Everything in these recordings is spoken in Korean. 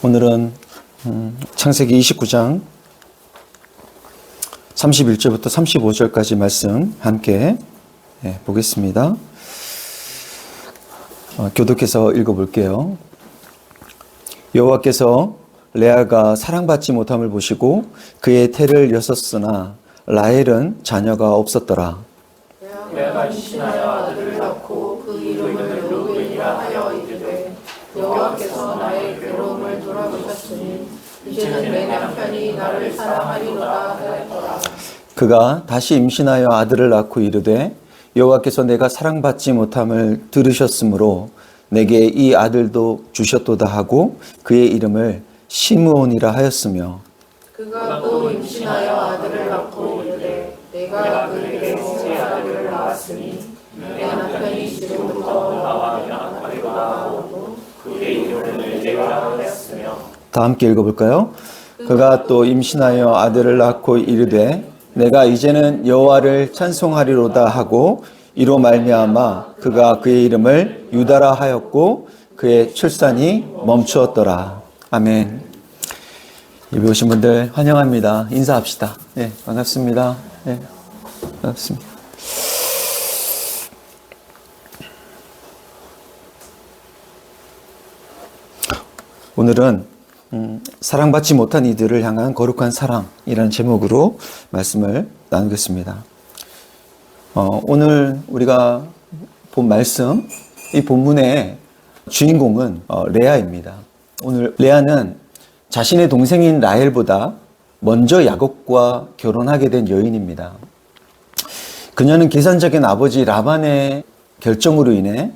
오늘은 창세기 29장 31절부터 35절까지 말씀 함께 보겠습니다. 교독해서 읽어볼게요. 여호와께서 레아가 사랑받지 못함을 보시고 그의 태를 여섰으나 라헬은 자녀가 없었더라. 레아가 임신하여 아들을 낳고 그 이름을 르우벤이라 하여 이르되 여호와께서 나의 괴로움을 돌아보셨으니 이제는 내 남편이 나를 사랑하리로다 하였더라. 그가 다시 임신하여 아들을 낳고 이르되 여호와께서 내가 사랑받지 못함을 들으셨으므로 내게 이 아들도 주셨도다 하고 그의 이름을 시므온이라 하였으며 그가 또 임신하여 아들을 낳고 이르되 내가 그에게 새 아들을 낳았으니 내 남편이 지금부터 나와 연합하리로다 하고 그의 이름을 내가 하였으며. 다 함께 읽어볼까요? 그가 또 임신하여 아들을 낳고 이르되 내가 이제는 여호와를 찬송하리로다 하고 이로 말미암아 그가 그의 이름을 유다라 하였고 그의 출산이 멈추었더라. 아멘. 예배 오신 분들 환영합니다. 인사합시다. 네, 반갑습니다. 네, 반갑습니다. 오늘은 사랑받지 못한 이들을 향한 거룩한 사랑이라는 제목으로 말씀을 나누겠습니다. 오늘 우리가 본 말씀, 이 본문의 주인공은 레아입니다. 오늘 레아는 자신의 동생인 라헬보다 먼저 야곱과 결혼하게 된 여인입니다. 그녀는 계산적인 아버지 라반의 결정으로 인해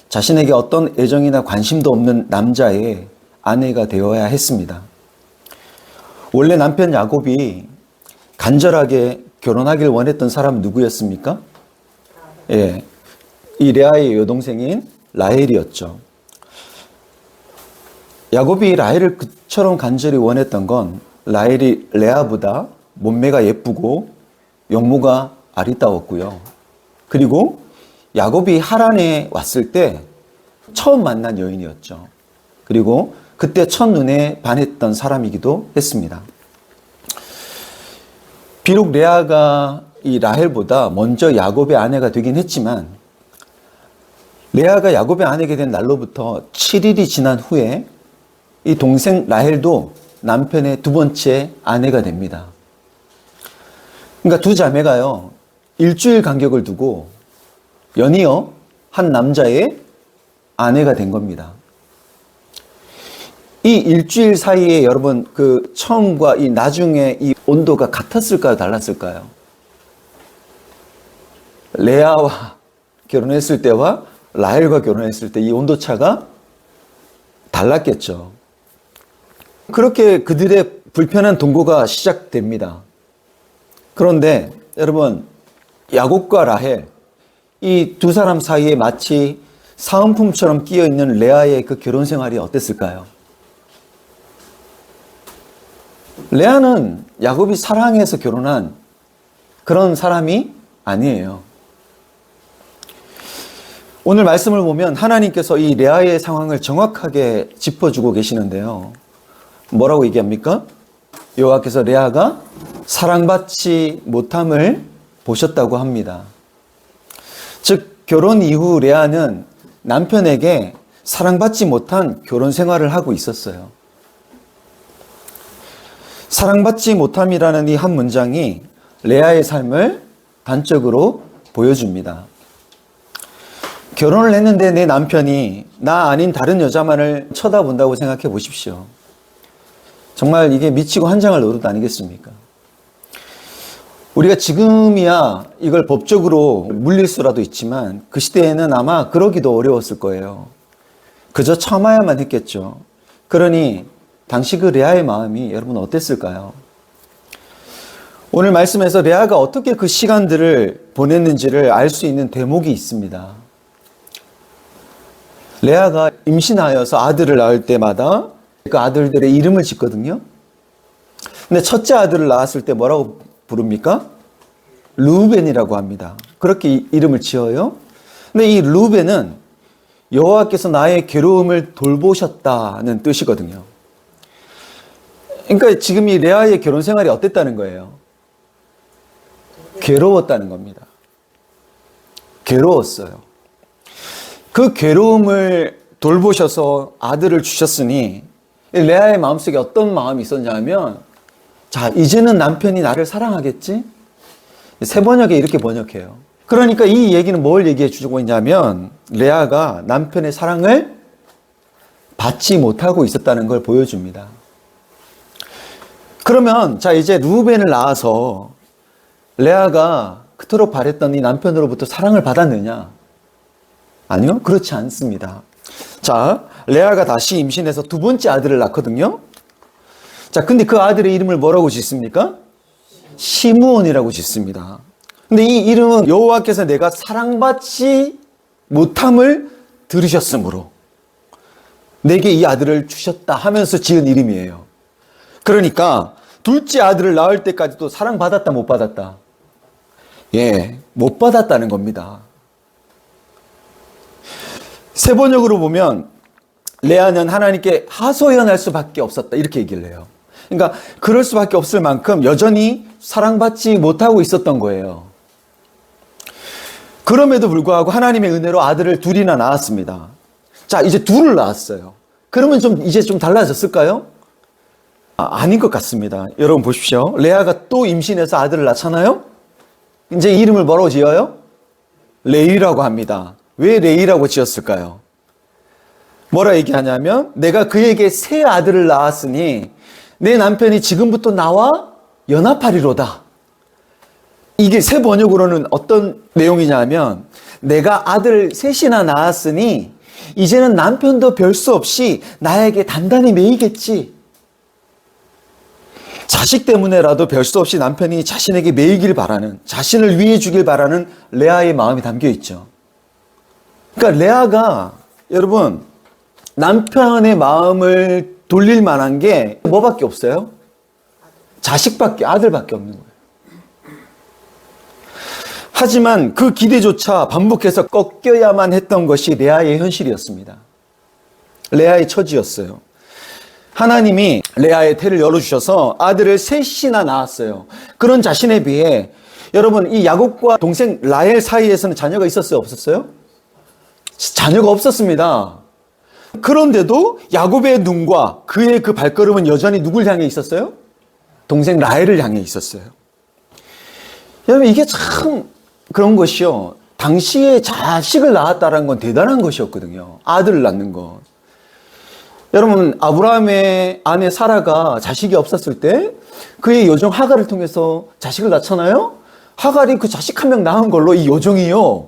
자신에게 어떤 애정이나 관심도 없는 남자의 아내가 되어야 했습니다. 원래 남편 야곱이 간절하게 결혼하길 원했던 사람은 누구였습니까? 예, 이 레아의 여동생인 라헬이었죠. 야곱이 라헬을 그처럼 간절히 원했던 건 라헬이 레아보다 몸매가 예쁘고 용모가 아리따웠고요. 그리고 야곱이 하란에 왔을 때 처음 만난 여인이었죠. 그리고 그때 첫눈에 반했던 사람이기도 했습니다. 비록 레아가 이 라헬보다 먼저 야곱의 아내가 되긴 했지만 레아가 야곱의 아내가 된 날로부터 7일이 지난 후에 이 동생 라헬도 남편의 두 번째 아내가 됩니다. 그러니까 두 자매가요, 일주일 간격을 두고 연이어 한 남자의 아내가 된 겁니다. 이 일주일 사이에 여러분 그 처음과 이 나중에 이 온도가 같았을까요? 달랐을까요? 레아와 결혼했을 때와 라헬과 결혼했을 때 이 온도차가 달랐겠죠. 그렇게 그들의 불편한 동거가 시작됩니다. 그런데 여러분 야곱과 라헬 이 두 사람 사이에 마치 사은품처럼 끼어 있는 레아의 그 결혼 생활이 어땠을까요? 레아는 야곱이 사랑해서 결혼한 그런 사람이 아니에요. 오늘 말씀을 보면 하나님께서 이 레아의 상황을 정확하게 짚어주고 계시는데요. 뭐라고 얘기합니까? 여호와께서 레아가 사랑받지 못함을 보셨다고 합니다. 즉 결혼 이후 레아는 남편에게 사랑받지 못한 결혼 생활을 하고 있었어요. 사랑받지 못함이라는 이 한 문장이 레아의 삶을 단적으로 보여줍니다. 결혼을 했는데 내 남편이 나 아닌 다른 여자만을 쳐다본다고 생각해 보십시오. 정말 이게 미치고 한장을 놓은 아니겠습니까? 우리가 지금이야 이걸 법적으로 물릴 수라도 있지만 그 시대에는 아마 그러기도 어려웠을 거예요. 그저 참아야만 했겠죠. 그러니 당시 그 레아의 마음이 여러분 어땠을까요? 오늘 말씀에서 레아가 어떻게 그 시간들을 보냈는지를 알 수 있는 대목이 있습니다. 레아가 임신하여서 아들을 낳을 때마다 그 아들들의 이름을 짓거든요. 근데 첫째 아들을 낳았을 때 뭐라고 부릅니까? 르우벤이라고 합니다. 그렇게 이름을 지어요. 근데 이 르우벤은 여호와께서 나의 괴로움을 돌보셨다는 뜻이거든요. 그러니까 지금 이 레아의 결혼 생활이 어땠다는 거예요? 괴로웠다는 겁니다. 괴로웠어요. 그 괴로움을 돌보셔서 아들을 주셨으니 레아의 마음속에 어떤 마음이 있었냐면, 자, 이제는 남편이 나를 사랑하겠지? 세 번역에 이렇게 번역해요. 그러니까 이 얘기는 뭘 얘기해 주고 있냐면, 레아가 남편의 사랑을 받지 못하고 있었다는 걸 보여줍니다. 그러면 자, 이제 루벤을 낳아서 레아가 그토록 바랬던 이 남편으로부터 사랑을 받았느냐? 아니요, 그렇지 않습니다. 자, 레아가 다시 임신해서 두 번째 아들을 낳거든요. 자, 근데 그 아들의 이름을 뭐라고 짓습니까? 시므온이라고 짓습니다. 근데 이 이름은 여호와께서 내가 사랑받지 못함을 들으셨으므로 내게 이 아들을 주셨다 하면서 지은 이름이에요. 그러니까 둘째 아들을 낳을 때까지도 사랑받았다, 못 받았다? 예, 못 받았다는 겁니다. 세 번역으로 보면 레아는 하나님께 하소연할 수밖에 없었다, 이렇게 얘기를 해요. 그러니까 그럴 수밖에 없을 만큼 여전히 사랑받지 못하고 있었던 거예요. 그럼에도 불구하고 하나님의 은혜로 아들을 둘이나 낳았습니다. 자, 이제 둘을 낳았어요. 그러면 이제 좀 달라졌을까요? 아닌 것 같습니다. 여러분 보십시오. 레아가 또 임신해서 아들을 낳잖아요? 이제 이름을 뭐라고 지어요? 레위라고 합니다. 왜 레위라고 지었을까요? 뭐라 얘기하냐면, 내가 그에게 새 아들을 낳았으니 내 남편이 지금부터 나와 연합하리로다. 이게 새 번역으로는 어떤 내용이냐면, 내가 아들 셋이나 낳았으니 이제는 남편도 별 수 없이 나에게 단단히 매이겠지. 자식 때문에라도 별 수 없이 남편이 자신에게 매이길 바라는, 자신을 위해 주길 바라는 레아의 마음이 담겨 있죠. 그러니까 레아가, 여러분, 남편의 마음을 돌릴 만한 게 뭐밖에 없어요? 자식밖에, 아들밖에 없는 거예요. 하지만 그 기대조차 반복해서 꺾여야만 했던 것이 레아의 현실이었습니다. 레아의 처지였어요. 하나님이 레아의 태를 열어주셔서 아들을 셋이나 낳았어요. 그런 자신에 비해 여러분, 이 야곱과 동생 라헬 사이에서는 자녀가 있었어요, 없었어요? 자녀가 없었습니다. 그런데도 야곱의 눈과 그의 그 발걸음은 여전히 누굴 향해 있었어요? 동생 라헬을 향해 있었어요. 여러분, 이게 참 그런 것이요, 당시에 자식을 낳았다는 건 대단한 것이었거든요. 아들을 낳는 것. 여러분, 아브라함의 아내 사라가 자식이 없었을 때 그의 여종 하갈을 통해서 자식을 낳잖아요. 하갈이 그 자식 한 명 낳은 걸로 이 여종이요,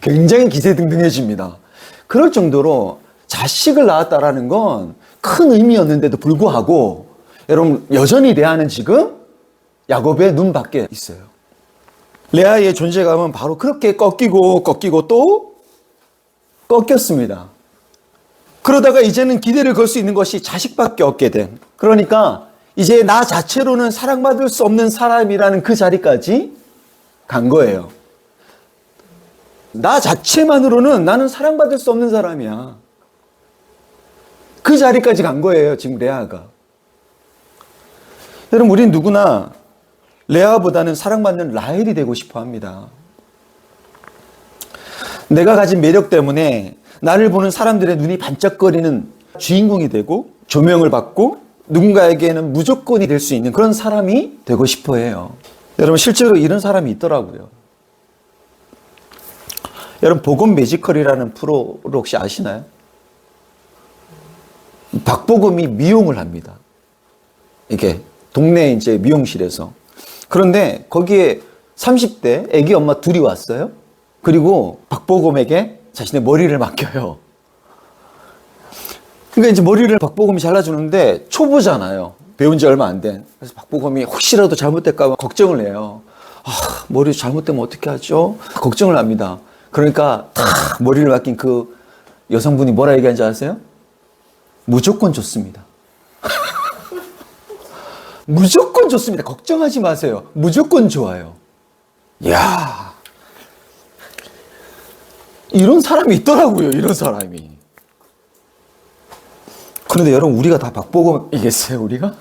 굉장히 기세등등해집니다. 그럴 정도로 자식을 낳았다라는 건 큰 의미였는데도 불구하고 여러분, 여전히 레아는 지금 야곱의 눈 밖에 있어요. 레아의 존재감은 바로 그렇게 꺾이고 또 꺾였습니다. 그러다가 이제는 기대를 걸 수 있는 것이 자식밖에 없게 된, 그러니까 이제 나 자체로는 사랑받을 수 없는 사람이라는 그 자리까지 간 거예요. 나 자체만으로는 나는 사랑받을 수 없는 사람이야. 그 자리까지 간 거예요, 지금 레아가. 여러분, 우린 누구나 레아보다는 사랑받는 라헬이 되고 싶어 합니다. 내가 가진 매력 때문에 나를 보는 사람들의 눈이 반짝거리는 주인공이 되고 조명을 받고 누군가에게는 무조건이 될 수 있는 그런 사람이 되고 싶어 해요. 여러분, 실제로 이런 사람이 있더라고요. 여러분, 복음 매지컬이라는 프로를 혹시 아시나요? 박복음이 미용을 합니다. 이게 동네 이제 미용실에서. 그런데 거기에 30대 애기 엄마 둘이 왔어요. 그리고 박복음에게 자신의 머리를 맡겨요. 그러니까 이제 머리를 박복음이 잘라주는데 초보잖아요. 배운 지 얼마 안 된. 그래서 박복음이 혹시라도 잘못될까 봐 걱정을 해요. 머리 잘못되면 어떻게 하죠? 걱정을 합니다. 그러니까 탁 머리를 맡긴 그 여성분이 뭐라 얘기하는지 아세요? 무조건 좋습니다. 무조건 좋습니다. 걱정하지 마세요. 무조건 좋아요. 이야, 이런 사람이 있더라고요. 이런 사람이. 그런데 여러분, 우리가 다 박복음이겠어요, 우리가?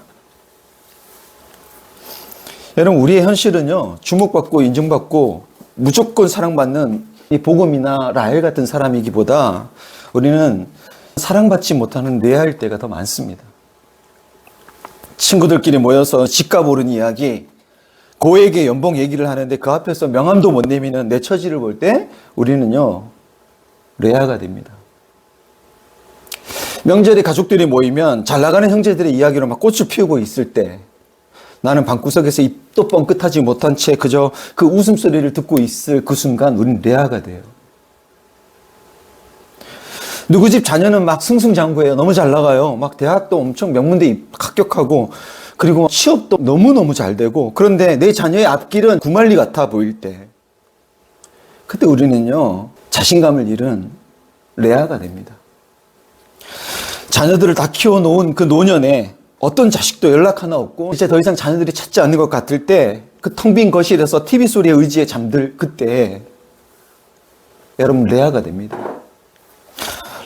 여러분, 우리의 현실은요, 주목받고 인정받고 무조건 사랑받는 이 복음이나 라헬 같은 사람이기보다 우리는 사랑받지 못하는 레아일 때가 더 많습니다. 친구들끼리 모여서 집값 오른 이야기, 고액의 연봉 얘기를 하는데 그 앞에서 명함도 못 내미는 내 처지를 볼 때 우리는요, 레아가 됩니다. 명절에 가족들이 모이면 잘 나가는 형제들의 이야기로 막 꽃을 피우고 있을 때 나는 방구석에서 입도 뻥끗하지 못한 채 그저 그 웃음소리를 듣고 있을 그 순간 우린 레아가 돼요. 누구 집 자녀는 막 승승장구해요. 너무 잘 나가요. 막 대학도 엄청 명문대 합격하고 그리고 취업도 너무너무 잘 되고 그런데 내 자녀의 앞길은 구말리 같아 보일 때 그때 우리는요 자신감을 잃은 레아가 됩니다. 자녀들을 다 키워놓은 그 노년에 어떤 자식도 연락 하나 없고 이제 더 이상 자녀들이 찾지 않는 것 같을 때 그 텅 빈 거실에서 TV 소리에 의지해 잠들 그때 여러분 레아가 됩니다.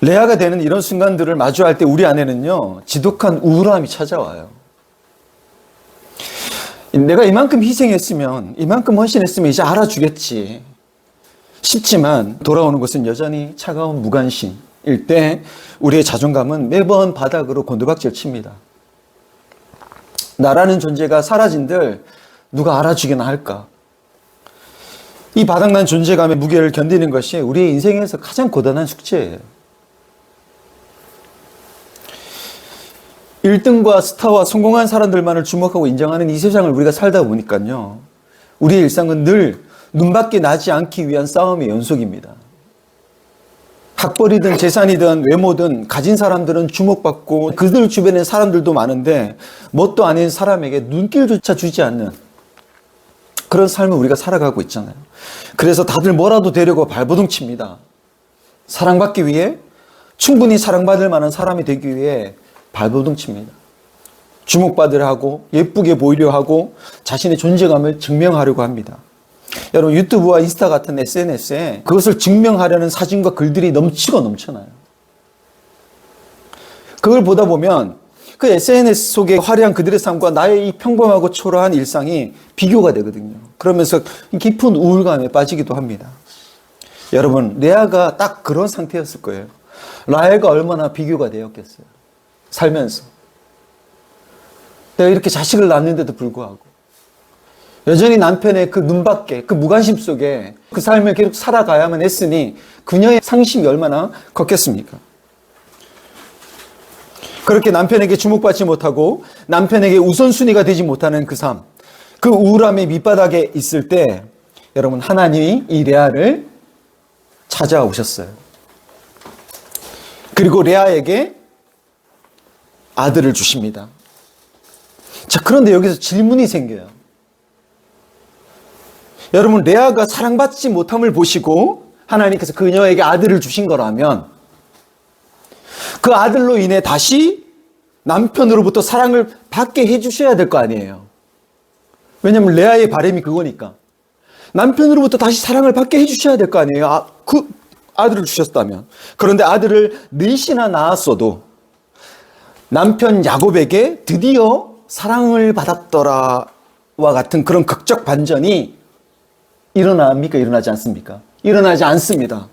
레아가 되는 이런 순간들을 마주할 때 우리 안에는요 지독한 우울함이 찾아와요. 내가 이만큼 희생했으면 이만큼 헌신했으면 이제 알아주겠지 싶지만 돌아오는 것은 여전히 차가운 무관심일 때 우리의 자존감은 매번 바닥으로 곤두박질 칩니다. 나라는 존재가 사라진들 누가 알아주기나 할까? 이 바닥난 존재감의 무게를 견디는 것이 우리의 인생에서 가장 고단한 숙제예요. 1등과 스타와 성공한 사람들만을 주목하고 인정하는 이 세상을 우리가 살다 보니까요. 우리의 일상은 늘 눈밖에 나지 않기 위한 싸움의 연속입니다. 학벌이든 재산이든 외모든 가진 사람들은 주목받고 그들 주변에 사람들도 많은데 뭣도 아닌 사람에게 눈길조차 주지 않는 그런 삶을 우리가 살아가고 있잖아요. 그래서 다들 뭐라도 되려고 발버둥칩니다. 사랑받기 위해 충분히 사랑받을 만한 사람이 되기 위해 발버둥칩니다. 주목받으려 하고 예쁘게 보이려 하고 자신의 존재감을 증명하려고 합니다. 여러분 유튜브와 인스타 같은 SNS에 그것을 증명하려는 사진과 글들이 넘치고 넘쳐나요. 그걸 보다 보면 그 SNS 속에 화려한 그들의 삶과 나의 이 평범하고 초라한 일상이 비교가 되거든요. 그러면서 깊은 우울감에 빠지기도 합니다. 여러분 레아가 딱 그런 상태였을 거예요. 라헬과 얼마나 비교가 되었겠어요. 살면서 내가 이렇게 자식을 낳는데도 불구하고 여전히 남편의 그 눈밖에 그 무관심 속에 그 삶을 계속 살아가야만 했으니 그녀의 상심이 얼마나 컸겠습니까? 그렇게 남편에게 주목받지 못하고 남편에게 우선순위가 되지 못하는 그 삶, 그 우울함의 밑바닥에 있을 때 여러분 하나님이 이 레아를 찾아오셨어요. 그리고 레아에게 아들을 주십니다. 자, 그런데 여기서 질문이 생겨요. 여러분 레아가 사랑받지 못함을 보시고 하나님께서 그녀에게 아들을 주신 거라면 그 아들로 인해 다시 남편으로부터 사랑을 받게 해주셔야 될 거 아니에요. 왜냐하면 레아의 바람이 그거니까. 남편으로부터 다시 사랑을 받게 해주셔야 될 거 아니에요. 그 아들을 주셨다면. 그런데 아들을 넷이나 낳았어도 남편 야곱에게 드디어 사랑을 받았더라와 같은 그런 극적 반전이 일어납니까? 일어나지 않습니까? 일어나지 않습니다.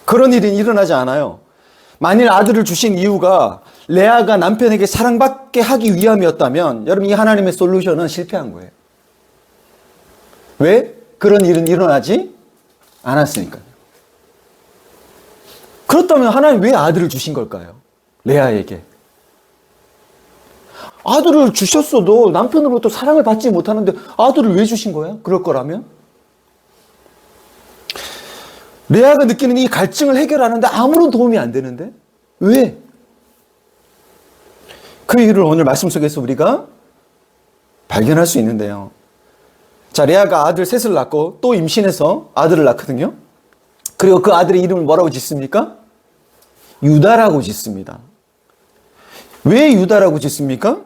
그런 일은 일어나지 않아요. 만일 아들을 주신 이유가 레아가 남편에게 사랑받게 하기 위함이었다면 여러분 이 하나님의 솔루션은 실패한 거예요. 왜? 그런 일은 일어나지 않았으니까요. 그렇다면 하나님 왜 아들을 주신 걸까요? 레아에게. 아들을 주셨어도 남편으로부터 사랑을 받지 못하는데 아들을 왜 주신 거야? 그럴 거라면? 레아가 느끼는 이 갈증을 해결하는데 아무런 도움이 안 되는데? 왜? 그 이유를 오늘 말씀 속에서 우리가 발견할 수 있는데요. 자, 레아가 아들 셋을 낳고 또 임신해서 아들을 낳거든요. 그리고 그 아들의 이름을 뭐라고 짓습니까? 유다라고 짓습니다. 왜 유다라고 짓습니까?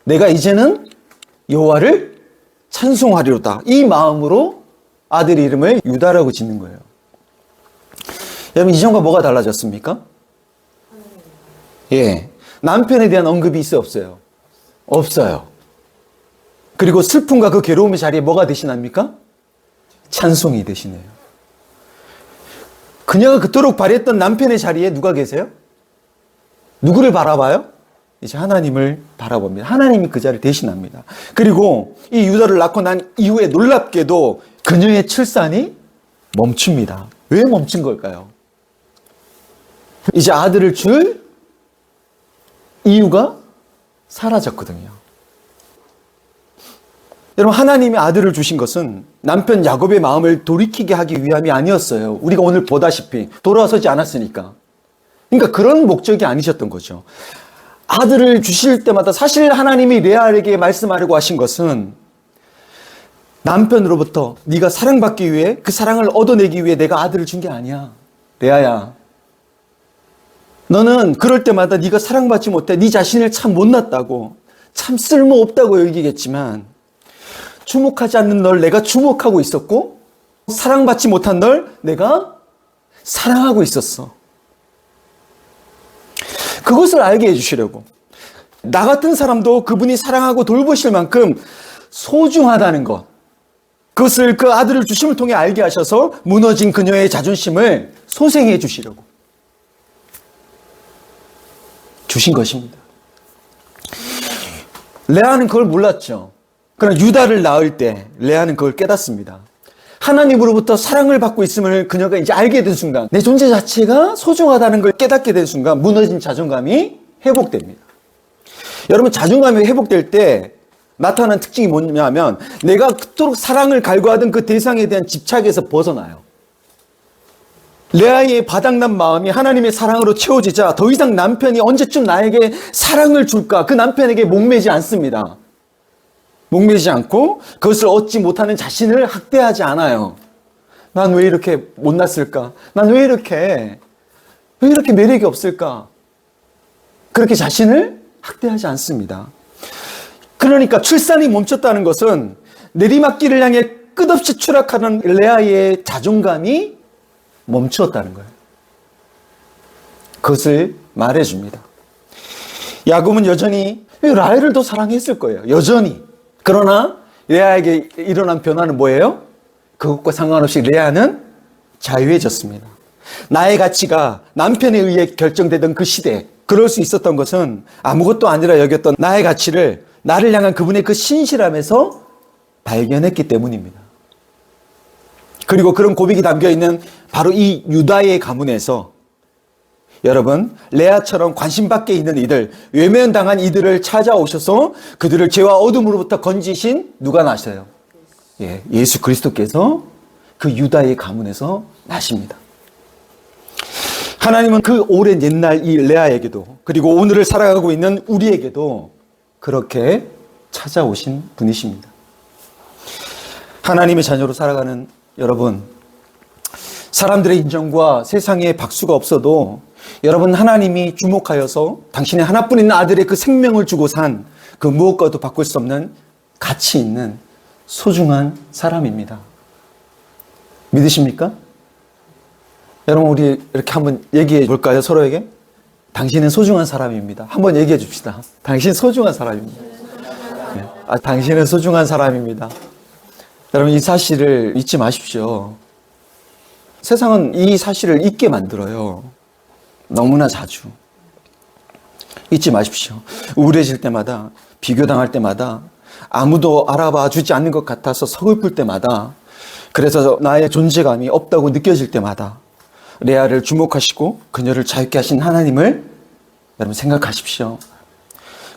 내가 이제는 여호와를 찬송하리로다. 이 마음으로 아들 이름을 유다라고 짓는 거예요. 여러분 이전과 뭐가 달라졌습니까? 예, 남편에 대한 언급이 있어요, 없어요? 없어요. 그리고 슬픔과 그 괴로움의 자리에 뭐가 대신합니까? 찬송이 대신해요. 그녀가 그토록 바랬던 남편의 자리에 누가 계세요? 누구를 바라봐요? 이제 하나님을 바라봅니다. 하나님이 그 자리를 대신합니다. 그리고 이 유다를 낳고 난 이후에 놀랍게도 그녀의 출산이 멈춥니다. 왜 멈춘 걸까요? 이제 아들을 줄 이유가 사라졌거든요. 여러분, 하나님이 아들을 주신 것은 남편 야곱의 마음을 돌이키게 하기 위함이 아니었어요. 우리가 오늘 보다시피 돌아서지 않았으니까. 그러니까 그런 목적이 아니셨던 거죠. 아들을 주실 때마다 사실 하나님이 레아에게 말씀하려고 하신 것은 남편으로부터 네가 사랑받기 위해, 그 사랑을 얻어내기 위해 내가 아들을 준 게 아니야. 레아야, 너는 그럴 때마다 네가 사랑받지 못해 네 자신을 참 못났다고, 참 쓸모없다고 여기겠지만 주목하지 않는 널 내가 주목하고 있었고, 사랑받지 못한 널 내가 사랑하고 있었어. 그것을 알게 해주시려고, 나 같은 사람도 그분이 사랑하고 돌보실 만큼 소중하다는 것, 그것을 그 아들을 주심을 통해 알게 하셔서 무너진 그녀의 자존심을 소생해 주시려고 주신 것입니다. 레아는 그걸 몰랐죠. 그러나 유다를 낳을 때 레아는 그걸 깨닫습니다. 하나님으로부터 사랑을 받고 있음을 그녀가 이제 알게 된 순간, 내 존재 자체가 소중하다는 걸 깨닫게 된 순간 무너진 자존감이 회복됩니다. 여러분, 자존감이 회복될 때 나타나는 특징이 뭐냐면 내가 그토록 사랑을 갈구하던 그 대상에 대한 집착에서 벗어나요. 레아의 바닥난 마음이 하나님의 사랑으로 채워지자 더 이상 남편이 언제쯤 나에게 사랑을 줄까, 그 남편에게 목매지 않습니다. 목매지 않고 그것을 얻지 못하는 자신을 학대하지 않아요. 난 왜 이렇게 못났을까? 난 왜 이렇게 매력이 없을까? 그렇게 자신을 학대하지 않습니다. 그러니까 출산이 멈췄다는 것은 내리막길을 향해 끝없이 추락하는 레아의 자존감이 멈추었다는 거예요. 그것을 말해줍니다. 야곱은 여전히 라헬을 더 사랑했을 거예요. 여전히. 그러나 레아에게 일어난 변화는 뭐예요? 그것과 상관없이 레아는 자유해졌습니다. 나의 가치가 남편에 의해 결정되던 그 시대, 그럴 수 있었던 것은 아무것도 아니라 여겼던 나의 가치를 나를 향한 그분의 그 신실함에서 발견했기 때문입니다. 그리고 그런 고백이 담겨있는 바로 이 유다의 가문에서 여러분, 레아처럼 관심 밖에 있는 이들, 외면당한 이들을 찾아오셔서 그들을 죄와 어둠으로부터 건지신 누가 나셔요? 예수 그리스도께서 그 유다의 가문에서 나십니다. 하나님은 그 오랜 옛날 이 레아에게도, 그리고 오늘을 살아가고 있는 우리에게도 그렇게 찾아오신 분이십니다. 하나님의 자녀로 살아가는 여러분, 사람들의 인정과 세상의 박수가 없어도 여러분, 하나님이 주목하여서 당신의 하나뿐인 아들의 그 생명을 주고 산 그 무엇과도 바꿀 수 없는 가치 있는 소중한 사람입니다. 믿으십니까? 여러분, 우리 이렇게 한번 얘기해 볼까요? 서로에게? 당신은 소중한 사람입니다. 한번 얘기해 줍시다. 당신 소중한 사람입니다. 네. 당신은 소중한 사람입니다. 여러분, 이 사실을 잊지 마십시오. 세상은 이 사실을 잊게 만들어요. 너무나 자주. 잊지 마십시오. 우울해질 때마다, 비교당할 때마다, 아무도 알아봐 주지 않는 것 같아서 서글플 때마다, 그래서 나의 존재감이 없다고 느껴질 때마다 레아를 주목하시고 그녀를 자유케 하신 하나님을 여러분 생각하십시오.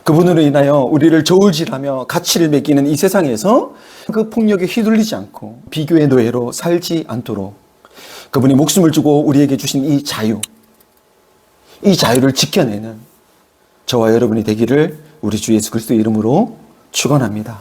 그분으로 인하여 우리를 저울질하며 가치를 매기는 이 세상에서 그 폭력에 휘둘리지 않고 비교의 노예로 살지 않도록 그분이 목숨을 주고 우리에게 주신 이 자유, 이 자유를 지켜내는 저와 여러분이 되기를 우리 주 예수 그리스도의 이름으로 축원합니다.